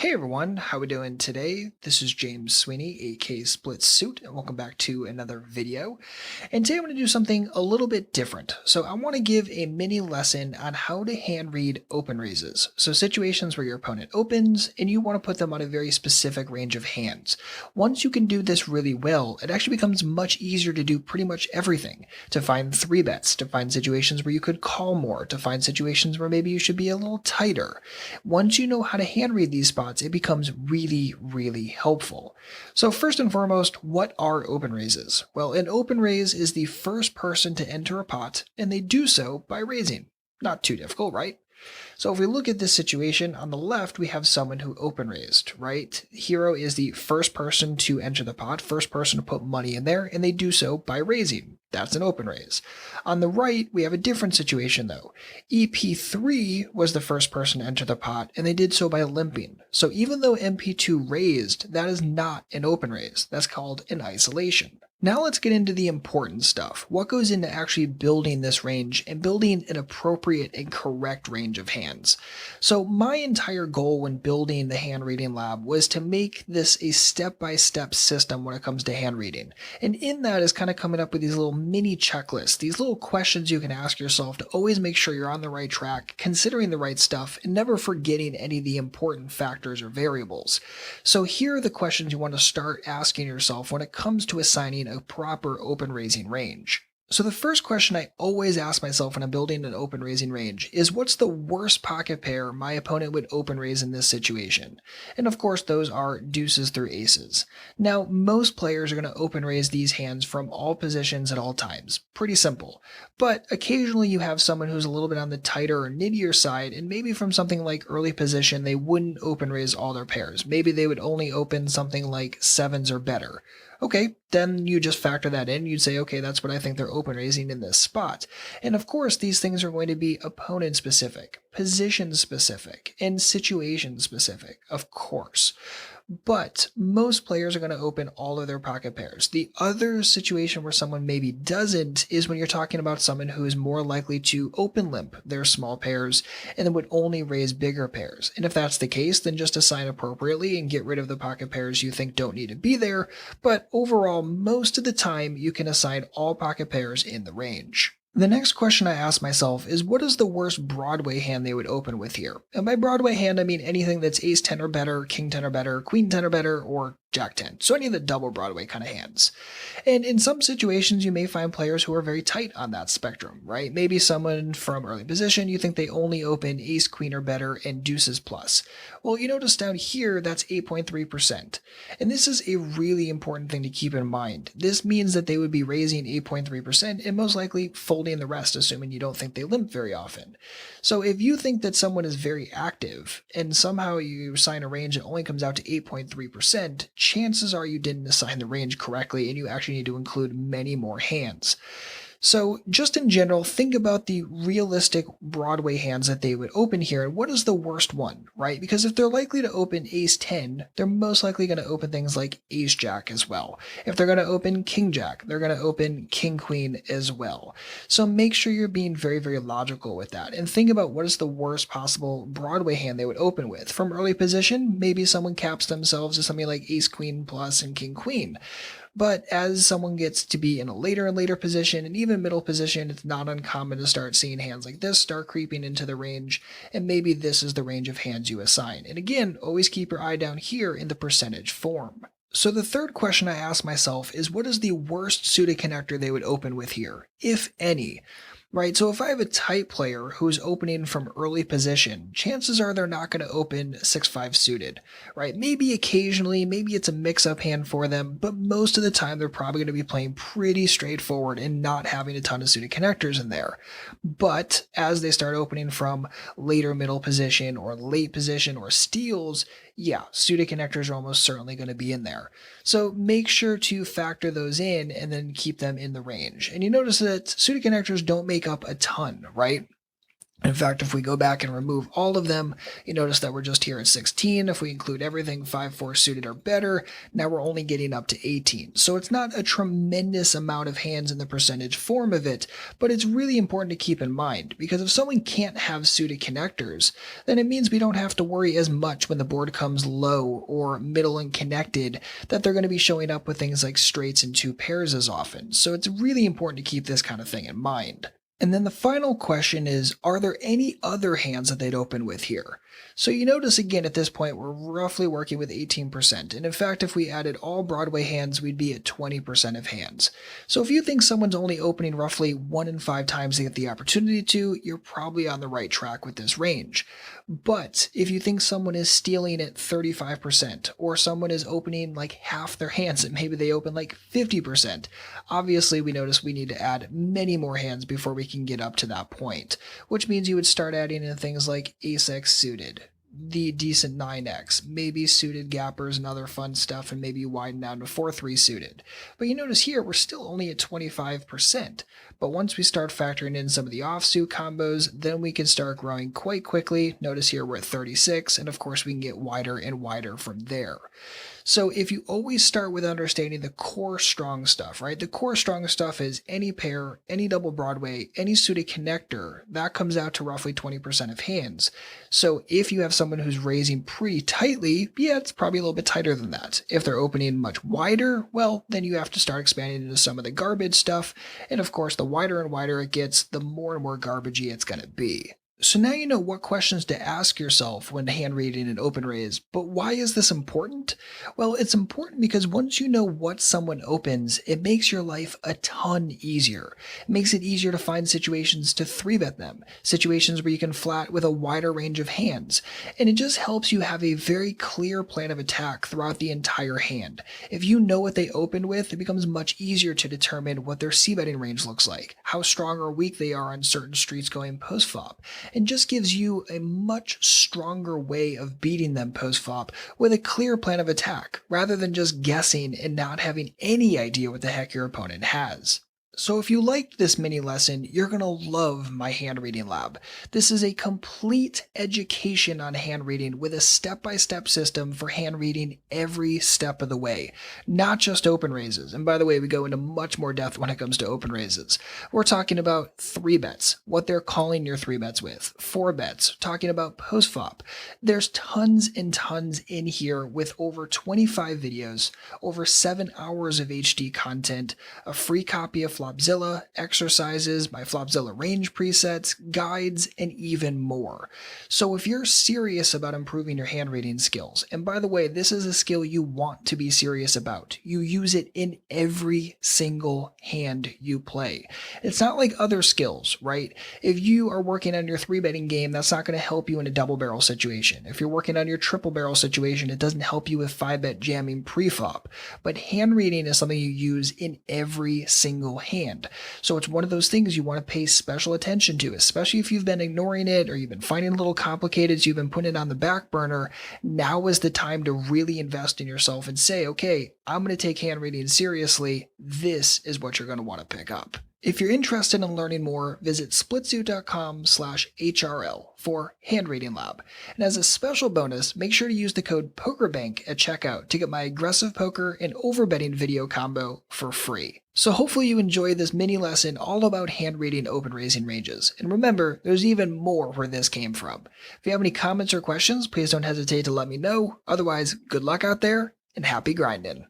Hey everyone, how we doing today? This is James Sweeney, aka SplitSuit, and welcome back to another video. And today I'm going to do something a little bit different. So I want to give a mini lesson on how to hand read open raises. So situations where your opponent opens and you want to put them on a very specific range of hands. Once you can do this really well, it actually becomes much easier to do pretty much everything. To find 3-bets, to find situations where you could call more, to find situations where maybe you should be a little tighter. Once you know how to hand read these spots, it becomes really helpful. So first and foremost, what are open raises? Well, an open raise is the first person to enter a pot, and they do so by raising. Not too difficult, right? So if we look at this situation, on the left we have someone who open raised, right? Hero is the first person to enter the pot, first person to put money in there, and they do so by raising. That's an open raise. On the right, we have a different situation though. EP3 was the first person to enter the pot, and they did so by limping. So even though MP2 raised, that is not an open raise. That's called an isolation. Now let's get into the important stuff. What goes into actually building this range and building an appropriate and correct range of hands. So my entire goal when building the hand reading lab was to make this a step-by-step system when it comes to hand reading. And in that is kind of coming up with these little mini checklists, these little questions you can ask yourself to always make sure you're on the right track, considering the right stuff, and never forgetting any of the important factors or variables. So here are the questions you want to start asking yourself when it comes to assigning a proper open raising range. So the first question I always ask myself when I'm building an open raising range is, what's the worst pocket pair my opponent would open raise in this situation? And of course those are deuces through aces. Now most players are going to open raise these hands from all positions at all times. Pretty simple. But occasionally you have someone who's a little bit on the tighter or nittier side, and maybe from something like early position they wouldn't open raise all their pairs. Maybe they would only open something like 7s or better. Okay, then you just factor that in. You'd say, okay, that's what I think they're open raising in this spot. And of course, these things are going to be opponent specific, position specific, and situation specific, of course. But most players are going to open all of their pocket pairs. The other situation where someone maybe doesn't is when you're talking about someone who is more likely to open limp their small pairs and then would only raise bigger pairs. And if that's the case, then just assign appropriately and get rid of the pocket pairs you think don't need to be there. But overall, most of the time, you can assign all pocket pairs in the range. The next question I ask myself is, what is the worst Broadway hand they would open with here? And by Broadway hand, I mean anything that's ace 10 or better, king 10 or better, queen 10 or better, or jack 10. So any of the double Broadway kind of hands. And in some situations, you may find players who are very tight on that spectrum, right? Maybe someone from early position, you think they only open ace, queen or better, and deuces plus. Well, you notice down here, that's 8.3%. And this is a really important thing to keep in mind. This means that they would be raising 8.3% and most likely folding the rest, assuming you don't think they limp very often. So if you think that someone is very active and somehow you assign a range that only comes out to 8.3%, chances are you didn't assign the range correctly and you actually need to include many more hands. So just in general, think about the realistic Broadway hands that they would open here, and what is the worst one, right? Because if they're likely to open ace 10, they're most likely going to open things like ace jack as well. If they're going to open king jack, they're going to open king queen as well. So make sure you're being very logical with that, and think about what is the worst possible Broadway hand they would open with. From early position, maybe someone caps themselves to something like ace queen plus and king queen. But as someone gets to be in a later and later position, and even middle position, it's not uncommon to start seeing hands like this start creeping into the range, and maybe this is the range of hands you assign. And again, always keep your eye down here in the percentage form. So the third question I ask myself is, what is the worst suited connector they would open with here, if any? Right, so if I have a tight player who's opening from early position, chances are they're not going to open 6-5 suited, right? Maybe occasionally, maybe it's a mix-up hand for them, but most of the time they're probably going to be playing pretty straightforward and not having a ton of suited connectors in there. But as they start opening from later middle position or late position or steals, yeah, suited connectors are almost certainly going to be in there. So make sure to factor those in and then keep them in the range. And you notice that suited connectors don't make up a ton, right? In fact, if we go back and remove all of them, you notice that we're just here at 16. If we include everything 5-4 suited or better, now we're only getting up to 18. So it's not a tremendous amount of hands in the percentage form of it, but it's really important to keep in mind, because if someone can't have suited connectors, then it means we don't have to worry as much when the board comes low or middle and connected that they're going to be showing up with things like straights and two pairs as often. So it's really important to keep this kind of thing in mind. And then the final question is, are there any other hands that they'd open with here? So you notice again at this point we're roughly working with 18%, and in fact if we added all Broadway hands we'd be at 20% of hands. So if you think someone's only opening roughly 1 in 5 times they get the opportunity to, you're probably on the right track with this range. But if you think someone is stealing at 35%, or someone is opening like half their hands and maybe they open like 50%, obviously we notice we need to add many more hands before we can get up to that point, which means you would start adding in things like ace-x suited, the decent 9x, maybe suited gappers and other fun stuff, and maybe you widen down to 4-3 suited. But you notice here we're still only at 25%. But once we start factoring in some of the offsuit combos, then we can start growing quite quickly. Notice here we're at 36, and of course we can get wider and wider from there. So if you always start with understanding the core strong stuff, right? The core strong stuff is any pair, any double Broadway, any suited connector, that comes out to roughly 20% of hands. So if you have someone who's raising pretty tightly, yeah, it's probably a little bit tighter than that. If they're opening much wider, well, then you have to start expanding into some of the garbage stuff. And of course, the wider and wider it gets, the more and more garbagey it's going to be. So now you know what questions to ask yourself when hand reading an open raise, but why is this important? Well, it's important because once you know what someone opens, it makes your life a ton easier. It makes it easier to find situations to 3-bet them, situations where you can flat with a wider range of hands, and it just helps you have a very clear plan of attack throughout the entire hand. If you know what they open with, it becomes much easier to determine what their c-betting range looks like, how strong or weak they are on certain streets going post-flop, and just gives you a much stronger way of beating them post-flop with a clear plan of attack, rather than just guessing and not having any idea what the heck your opponent has. So if you liked this mini lesson, you're going to love my hand reading lab. This is a complete education on hand reading with a step-by-step system for hand reading every step of the way, not just open raises. And by the way, we go into much more depth when it comes to open raises. We're talking about 3-bets, what they're calling your 3-bets with, 4-bets, talking about post-flop. There's tons and tons in here with over 25 videos, over 7 hours of HD content, a free copy of Flopzilla, exercises, my Flopzilla range presets, guides, and even more. So if you're serious about improving your hand reading skills, and by the way, this is a skill you want to be serious about. You use it in every single hand you play. It's not like other skills, right? If you are working on your 3-betting game, that's not going to help you in a double barrel situation. If you're working on your triple barrel situation, it doesn't help you with 5-bet jamming pre-flop. But hand reading is something you use in every single hand. So it's one of those things you want to pay special attention to, especially if you've been ignoring it or you've been finding it a little complicated, so you've been putting it on the back burner. Now is the time to really invest in yourself and say, okay, I'm going to take hand reading seriously. This is what you're going to want to pick up. If you're interested in learning more, visit splitsuit.com/HRL for Hand Reading Lab. And as a special bonus, make sure to use the code POKERBANK at checkout to get my aggressive poker and overbetting video combo for free. So hopefully you enjoyed this mini lesson all about hand reading open raising ranges. And remember, there's even more where this came from. If you have any comments or questions, please don't hesitate to let me know. Otherwise, good luck out there and happy grinding.